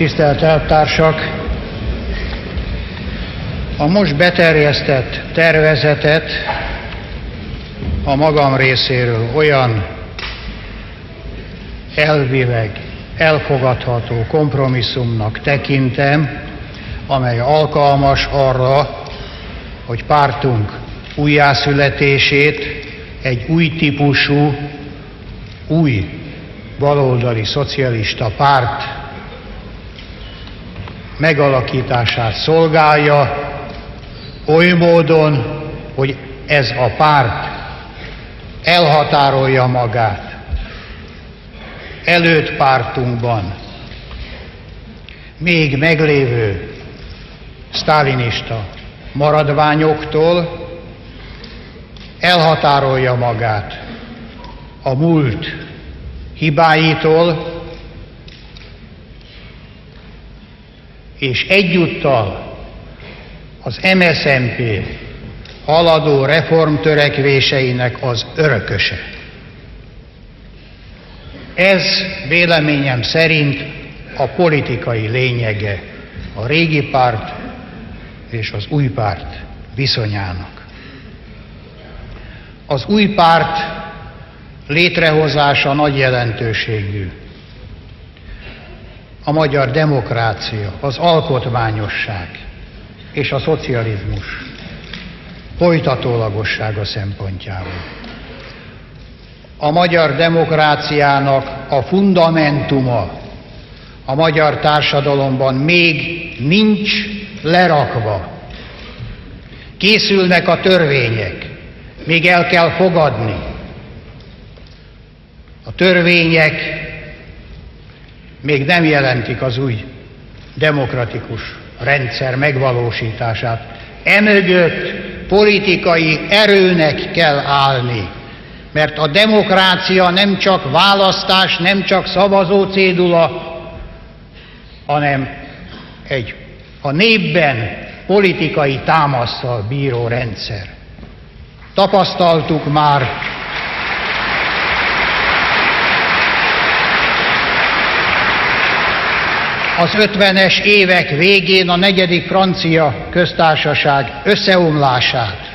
tisztelt elvtársak! A most beterjesztett tervezetet a magam részéről olyan elvileg elfogadható kompromisszumnak tekintem, amely alkalmas arra, hogy pártunk újjászületését egy új típusú, új baloldali szocialista párt megalakítását szolgálja, oly módon, hogy ez a párt elhatárolja magát előtt pártunkban még meglévő sztálinista maradványoktól, elhatárolja magát a múlt hibáitól, és egyúttal az MSZNP haladó reformtörekvéseinek az örököse. Ez véleményem szerint a politikai lényege a régi párt és az új párt viszonyának. Az új párt létrehozása nagy jelentőségű. A magyar demokrácia, az alkotmányosság és a szocializmus folytatólagossága szempontjából. A magyar demokráciának a fundamentuma a magyar társadalomban még nincs lerakva. Készülnek a törvények, még el kell fogadni. A törvények még nem jelentik az új demokratikus rendszer megvalósítását. Emögött politikai erőnek kell állni, mert a demokrácia nem csak választás, nem csak szavazócédula, hanem egy a népben politikai támasszal bíró rendszer. Tapasztaltuk már az 50-es évek végén a 4. francia köztársaság összeomlását,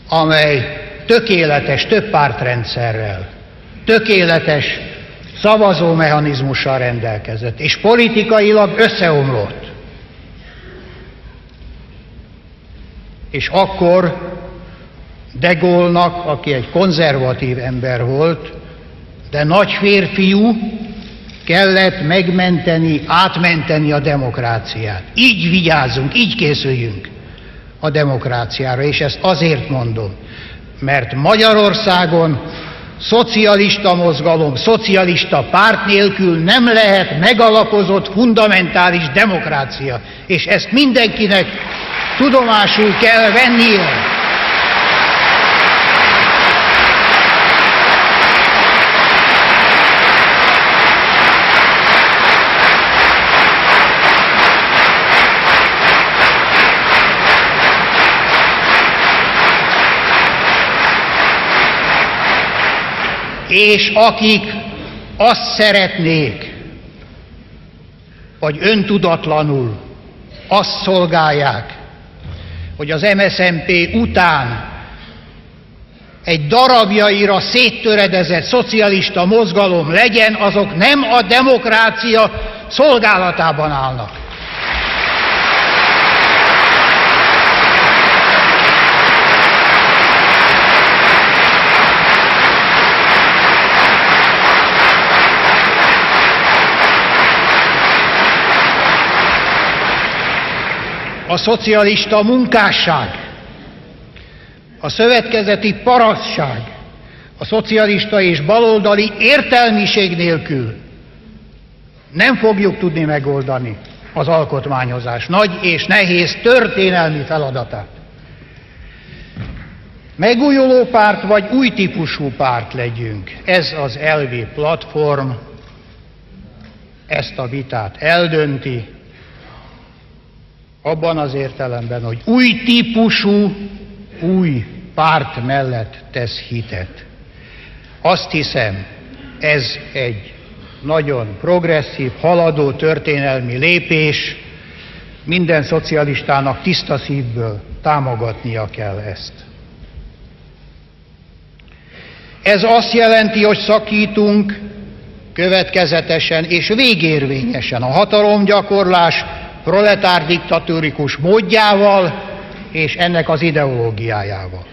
amely tökéletes többpártrendszerrel, tökéletes szavazómechanizmussal rendelkezett, és politikailag összeomlott. És akkor de Gaullenak, aki egy konzervatív ember volt, de nagy férfiú, kellett megmenteni, átmenteni a demokráciát. Így vigyázzunk, így készüljünk a demokráciára, és ezt azért mondom, mert Magyarországon szocialista mozgalom, szocialista párt nélkül nem lehet megalapozott, fundamentális demokrácia, és ezt mindenkinek tudomásul kell vennie. És akik azt szeretnék, vagy öntudatlanul azt szolgálják, hogy az MSZNP után egy darabjaira széttöredezett szocialista mozgalom legyen, azok nem a demokrácia szolgálatában állnak. A szocialista munkásság, a szövetkezeti parasztság, a szocialista és baloldali értelmiség nélkül nem fogjuk tudni megoldani az alkotmányozás nagy és nehéz történelmi feladatát. Megújuló párt vagy új típusú párt legyünk, ez az elvi platform, ezt a vitát eldönti, abban az értelemben, hogy új típusú, új párt mellett tesz hitet. Azt hiszem, ez egy nagyon progresszív, haladó történelmi lépés, minden szocialistának tiszta szívből támogatnia kell ezt. Ez azt jelenti, hogy szakítunk következetesen és végérvényesen a hatalomgyakorlás proletár diktatórikus módjával és ennek az ideológiájával.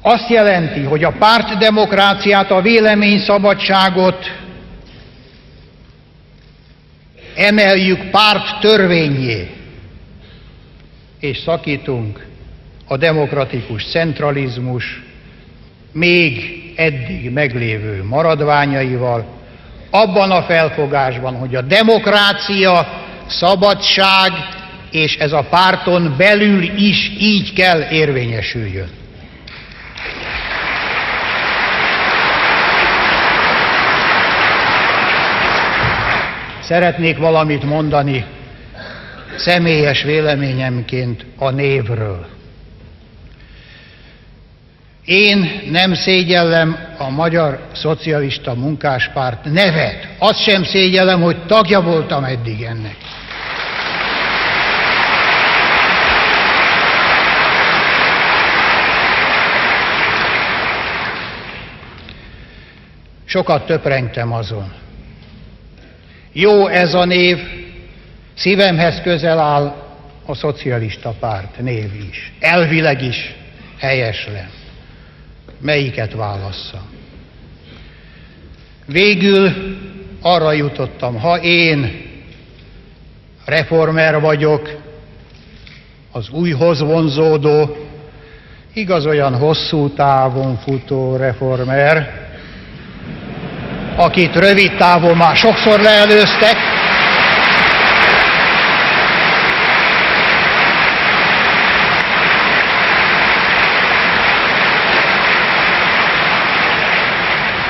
Azt jelenti, hogy a pártdemokráciát, a véleményszabadságot emeljük párttörvénnyé, és szakítunk a demokratikus centralizmus még eddig meglévő maradványaival, abban a felfogásban, hogy a demokrácia, szabadság, és ez a párton belül is így kell érvényesüljön. Szeretnék valamit mondani személyes véleményemként a névről. Én nem szégyellem a Magyar Szocialista Munkáspárt nevet. Azt sem szégyellem, hogy tagja voltam eddig ennek. Sokat töprengtem azon. Jó ez a név, szívemhez közel áll a szocialista párt név is. Elvileg is helyeslen. Melyiket válasszam? Végül arra jutottam, ha én reformer vagyok, az újhoz vonzódó, igaz olyan hosszú távon futó reformer, akit rövid távon már sokszor leelőztek,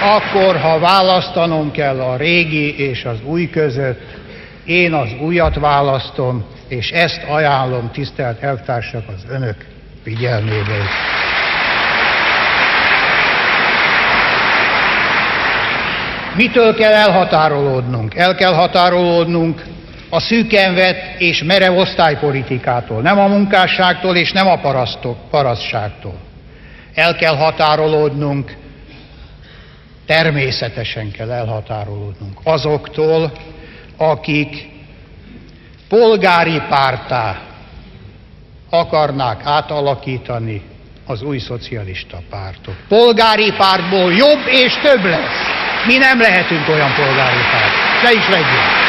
akkor, ha választanom kell a régi és az új között, én az újat választom, és ezt ajánlom, tisztelt elvtársak, az önök figyelmébe. Mitől kell elhatárolódnunk? El kell határolódnunk a szűken vett és merev osztálypolitikától, nem a munkásságtól és nem a parasztságtól. El kell határolódnunk, természetesen kell elhatárolódnunk azoktól, akik polgári párttá akarnák átalakítani az új szocialista pártot. Polgári pártból jobb és több lesz. Mi nem lehetünk olyan polgári párt. Ne is legyünk.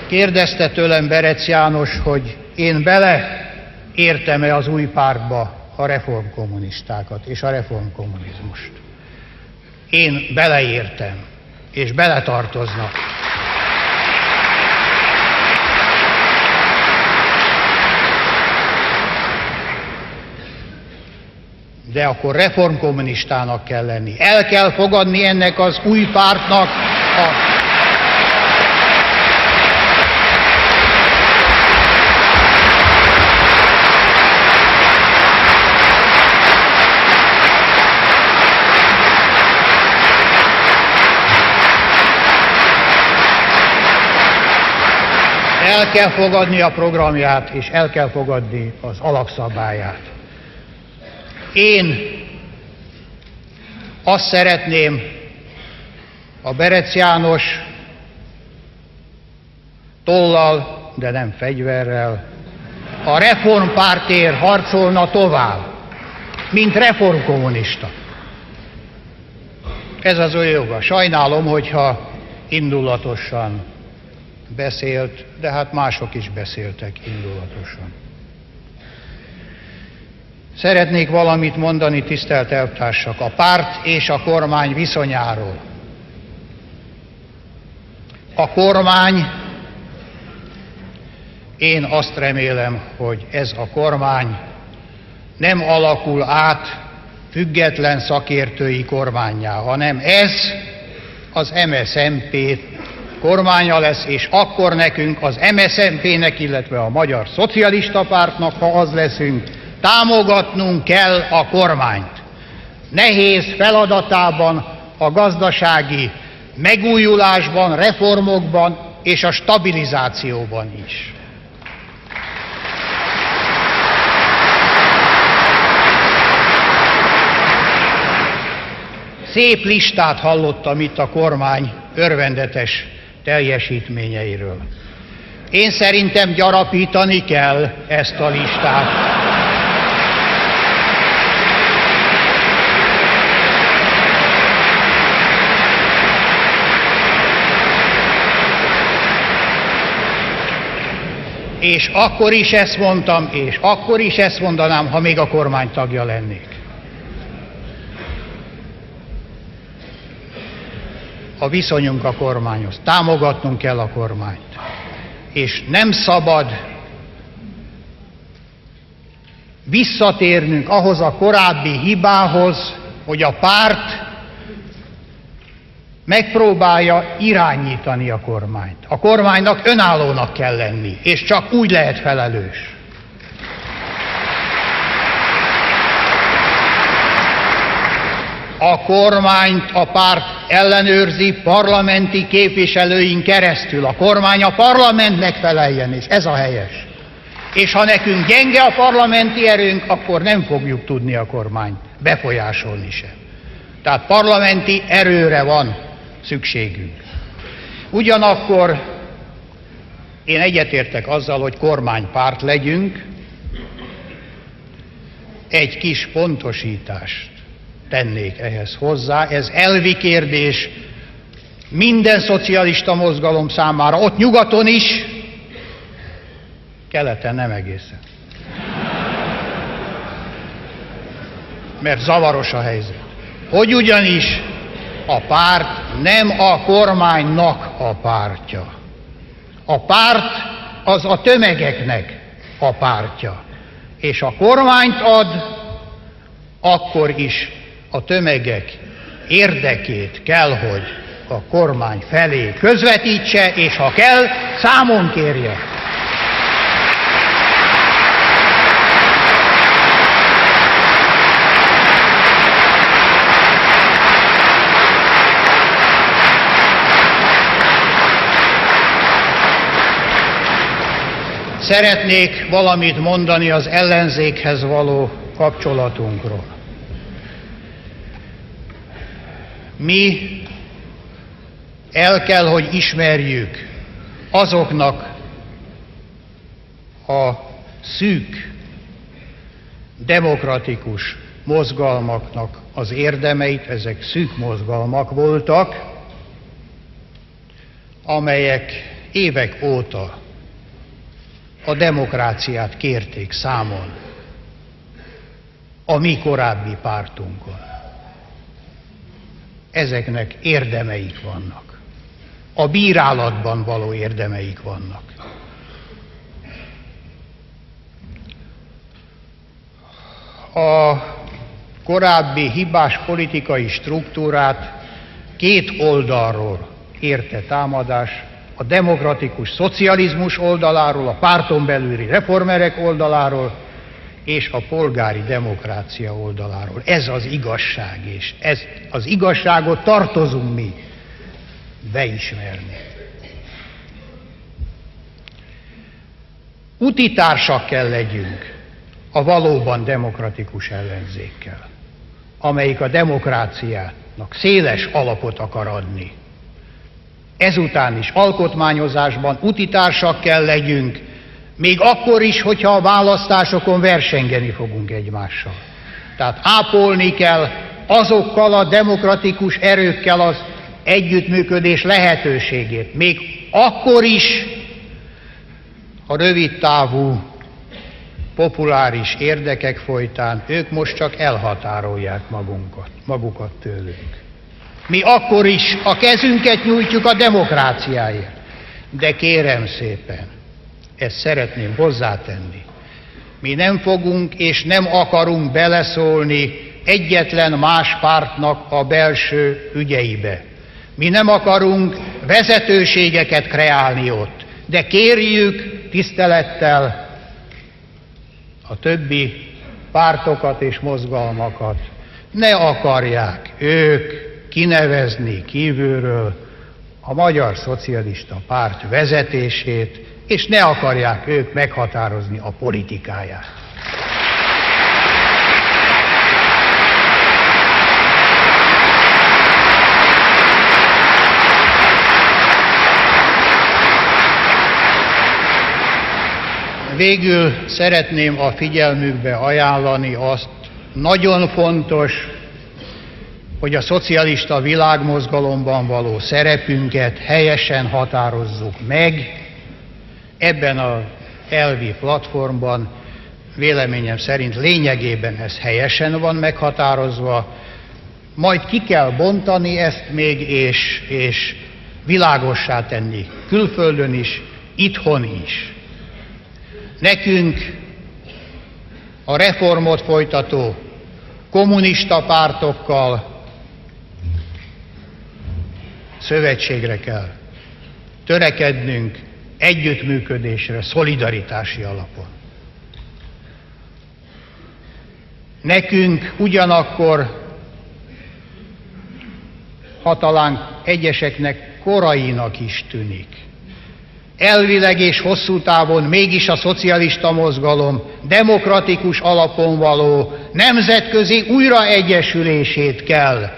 Kérdezte tőlem Berec János, hogy én beleértem-e az új pártba a reformkommunistákat és a reformkommunizmust. Én beleértem, és beletartoznak. De akkor reformkommunistának kell lenni. El kell fogadni ennek az új pártnak el kell fogadni a programját, és el kell fogadni az alapszabályát. Én azt szeretném, a Berec János tollal, de nem fegyverrel, a reformpártért harcolna tovább, mint reformkommunista. Ez az ő joga. Sajnálom, hogyha indulatosan beszélt, de hát mások is beszéltek indulatosan. Szeretnék valamit mondani, tisztelt elvtársak, a párt és a kormány viszonyáról. A kormány, én azt remélem, hogy ez a kormány nem alakul át független szakértői kormánnyá, hanem ez az MSZNP kormánya lesz, és akkor nekünk, az MSZNP-nek, illetve a Magyar Szocialista Pártnak, ha az leszünk, támogatnunk kell a kormányt. Nehéz feladatában, a gazdasági megújulásban, reformokban és a stabilizációban is. Szép listát hallottam itt a kormány örvendetes teljesítményeiről. Én szerintem gyarapítani kell ezt a listát. És akkor is ezt mondtam, és akkor is ezt mondanám, ha még a kormány tagja lennék. A viszonyunk a kormányhoz. Támogatnunk kell a kormányt. És nem szabad visszatérnünk ahhoz a korábbi hibához, hogy a párt megpróbálja irányítani a kormányt. A kormánynak önállónak kell lenni, és csak úgy lehet felelős. A kormányt a párt ellenőrzi parlamenti képviselőin keresztül. A kormány a parlamentnek feleljen, és ez a helyes. És ha nekünk gyenge a parlamenti erőnk, akkor nem fogjuk tudni a kormányt befolyásolni sem. Tehát parlamenti erőre van szükségünk. Ugyanakkor én egyetértek azzal, hogy kormánypárt legyünk, egy kis pontosítást tennék ehhez hozzá. Ez elvi kérdés minden szocialista mozgalom számára, ott nyugaton is, keleten nem egészen. Mert zavaros a helyzet. Hogy ugyanis a párt nem a kormánynak a pártja. A párt az a tömegeknek a pártja. És a kormányt ad, akkor is a tömegek érdekét kell, hogy a kormány felé közvetítse, és ha kell, számon kérje. Szeretnék valamit mondani az ellenzékhez való kapcsolatunkról. Mi el kell, hogy ismerjük azoknak a szűk, demokratikus mozgalmaknak az érdemeit, ezek szűk mozgalmak voltak, amelyek évek óta a demokráciát kérték számon a mi korábbi pártunkon. Ezeknek érdemeik vannak. A bírálatban való érdemeik vannak. A korábbi hibás politikai struktúrát két oldalról érte támadás, a demokratikus szocializmus oldaláról, a párton belüli reformerek oldaláról, és a polgári demokrácia oldaláról. Ez az igazság, és ezt az igazságot tartozunk mi beismerni. Utitársak kell legyünk a valóban demokratikus ellenzékkel, amelyik a demokráciának széles alapot akar adni. Ezután is alkotmányozásban utitársak kell legyünk, még akkor is, hogyha a választásokon versengeni fogunk egymással. Tehát ápolni kell azokkal a demokratikus erőkkel az együttműködés lehetőségét. Még akkor is, a rövidtávú, populáris érdekek folytán ők most csak elhatárolják magukat tőlünk. Mi akkor is a kezünket nyújtjuk a demokráciáért. De kérem szépen, ezt szeretném hozzátenni. Mi nem fogunk és nem akarunk beleszólni egyetlen más pártnak a belső ügyeibe. Mi nem akarunk vezetőségeket kreálni ott. De kérjük tisztelettel a többi pártokat és mozgalmakat, ne akarják ők kinevezni kívülről a Magyar Szocialista Párt vezetését, és ne akarják ők meghatározni a politikáját. Végül szeretném a figyelmükbe ajánlani azt, nagyon fontos, hogy a szocialista világmozgalomban való szerepünket helyesen határozzuk meg. Ebben az elvi platformban véleményem szerint lényegében ez helyesen van meghatározva, majd ki kell bontani ezt még, és világossá tenni külföldön is, itthon is. Nekünk a reformot folytató kommunista pártokkal szövetségre kell törekednünk, együttműködésre, szolidaritási alapon. Nekünk ugyanakkor, ha talán egyeseknek korainak is tűnik, elvileg és hosszú távon mégis a szocialista mozgalom demokratikus alapon való nemzetközi újraegyesülését kell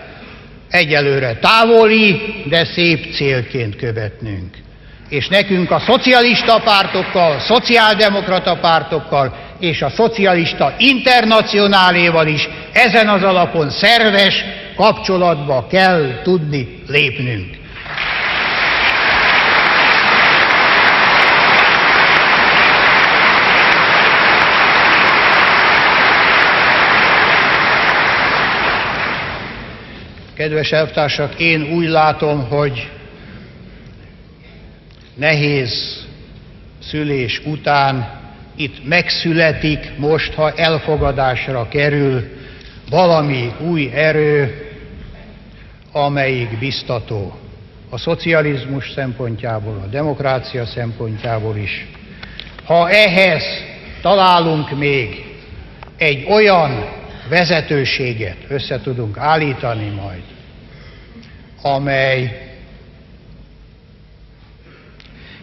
egyelőre távoli, de szép célként követnünk. És nekünk a szocialista pártokkal, szociáldemokrata pártokkal és a szocialista internacionáléval is ezen az alapon szerves kapcsolatba kell tudni lépnünk. Kedves elvtársak, én úgy látom, hogy nehéz szülés után itt megszületik most, ha elfogadásra kerül valami új erő, amelyik biztató a szocializmus szempontjából, a demokrácia szempontjából is. Ha ehhez találunk még egy olyan vezetőséget, össze tudunk állítani majd, amely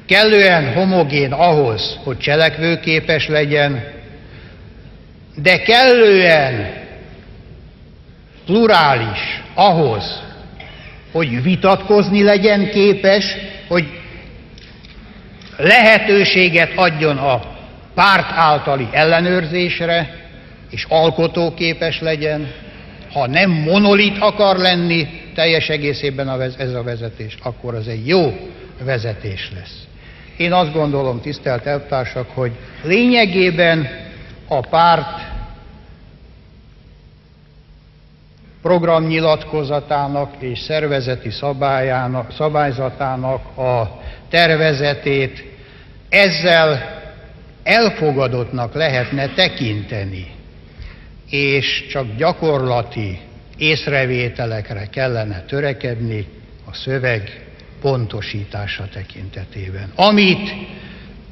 kellően homogén ahhoz, hogy cselekvőképes legyen, de kellően plurális ahhoz, hogy vitatkozni legyen képes, hogy lehetőséget adjon a párt általi ellenőrzésre, és alkotóképes legyen. Ha nem monolit akar lenni teljes egészében ez a vezetés, akkor az egy jó vezetés lesz. Én azt gondolom, tisztelt elvtársak, hogy lényegében a párt programnyilatkozatának és szervezeti szabályzatának a tervezetét ezzel elfogadottnak lehetne tekinteni, és csak gyakorlati észrevételekre kellene törekedni a szöveg pontosítása tekintetében. Amit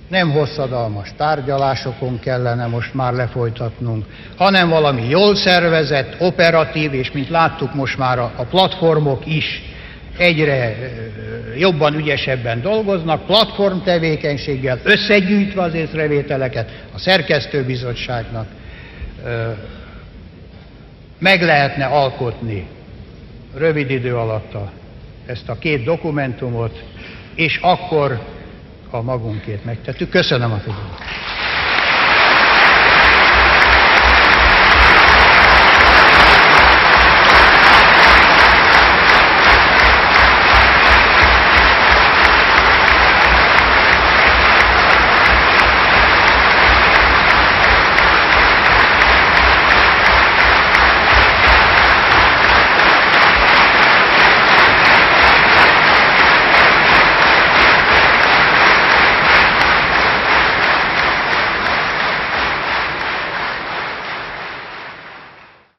nem hosszadalmas tárgyalásokon kellene most már lefolytatnunk, hanem valami jól szervezett, operatív, és mint láttuk most már a platformok is egyre jobban, ügyesebben dolgoznak, platform tevékenységgel összegyűjtve az észrevételeket a szerkesztőbizottságnak meg lehetne alkotni rövid idő alatt ezt a két dokumentumot, és akkor a magunkét megtettük. Köszönöm a figyelmet!